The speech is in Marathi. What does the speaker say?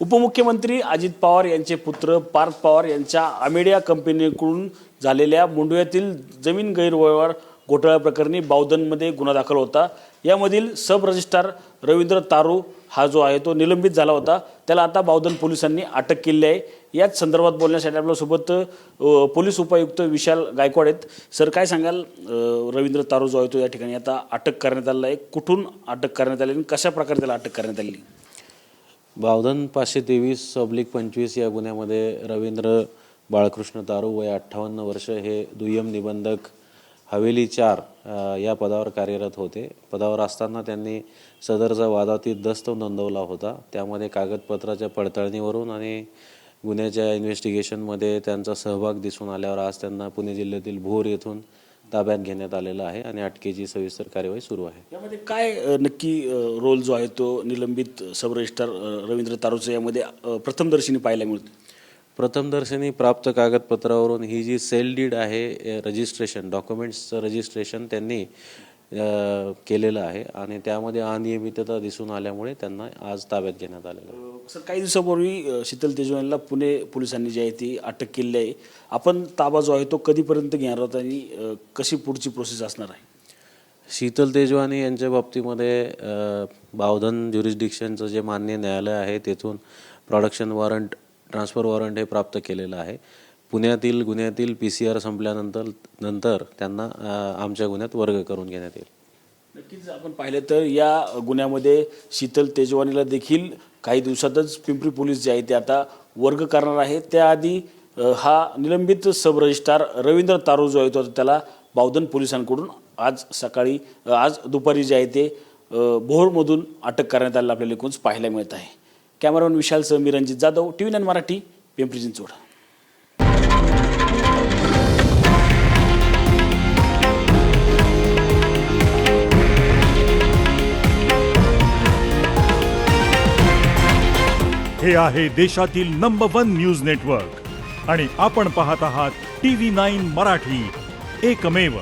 उपमुख्यमंत्री अजित पवार यांचे पुत्र पार्थ पवार यांच्या अमेडिया कंपनीकडून झालेल्या मुंडव्यातील जमीन गैरव्यवहार घोटाळा प्रकरणी बावधनमध्ये गुन्हा दाखल होता। यामधील सब रजिस्ट्रार रवींद्र तारू हा जो आहे तो निलंबित झाला होता। त्याला आता बावधन पोलिसांनी अटक केली आहे। याच संदर्भात बोलण्यासाठी आपल्यासोबत पोलीस उपायुक्त विशाल गायकवाड आहेत। सर, काय सांगाल, रवींद्र तारू जो आहे तो या ठिकाणी आता अटक करण्यात आला आहे, कुठून अटक करण्यात आली आणि कशा प्रकारे त्याला अटक करण्यात आली? बावधन 523/25 या गुन्ह्यामध्ये रवींद्र बाळकृष्ण तारू वय 58 वर्ष हे दुय्यम निबंधक हवेली 4 या पदावर कार्यरत होते। पदावर असताना त्यांनी सदरचा वादातीत दस्त नोंदवला होता। त्यामध्ये कागदपत्राच्या पडताळणीवरून आणि गुन्ह्याच्या इन्व्हेस्टिगेशनमध्ये त्यांचा सहभाग दिसून आल्यावर आज त्यांना पुणे जिल्ह्यातील भोर येथून ताब्यात घेण्यात आलेला आहे आणि अटकेची सविस्तर कार्यवाही सुरू आहे। यामध्ये काय नक्की रोल जो आहे तो निलंबित सब रजिस्ट्रार रवींद्र तारूचा यामध्ये प्रथमदर्शनी पाहायला मिळतो? प्रथमदर्शनी प्राप्त कागदपत्रावरून ही जी सेल डीड आहे, रजिस्ट्रेशन डॉक्युमेंट्सचं रजिस्ट्रेशन त्यांनी केलेलं आहे आणि त्यामध्ये अनियमितता दिसून आल्यामुळे त्यांना आज ताब्यात घेण्यात आलेलं आहे। सर, काही दिवसापूर्वी शीतल तेजवानीला पुणे पोलिसांनी जी आहे ती अटक केली आहे। आपण ताबा जो आहे तो कधीपर्यंत घेणार आहोत आणि कशी पुढची प्रोसेस असणार आहे? शीतल तेजवानी यांच्या बाबतीमध्ये बावधन ज्युरिस्डिक्शनचं जे मान्य न्यायालय आहे तेथून प्रोडक्शन वॉरंट, ट्रान्सफर वॉरंट हे प्राप्त केलेलं आहे। पुण्यातील गुन्ह्यातील PCR संपल्यानंतर त्यांना आमच्या गुन्ह्यात वर्ग करून घेण्यात येईल। नक्कीच आपण पाहिलं तर या गुन्ह्यामध्ये शीतल तेजवानीला देखील काही दिवसातच पिंपरी पोलीस जे आहे ते आता वर्ग करणार आहे। त्याआधी हा निलंबित सब रजिस्ट्रार रवींद्र तारू जो आहे तो त्याला बावधन पोलिसांकडून आज दुपारी जे आहे ते भोरमधून अटक करण्यात आलेलं आपल्याला एकूणच पाहायला मिळत आहे। कॅमेरामॅन विशालसह मी रणजित जाधव, TV9 मराठी, पिंपरी चिंचवड। हे आहे देशातील नंबर 1 न्यूज नेटवर्क आणि आपण पाहत आहात TV9 मराठी, एकमेव।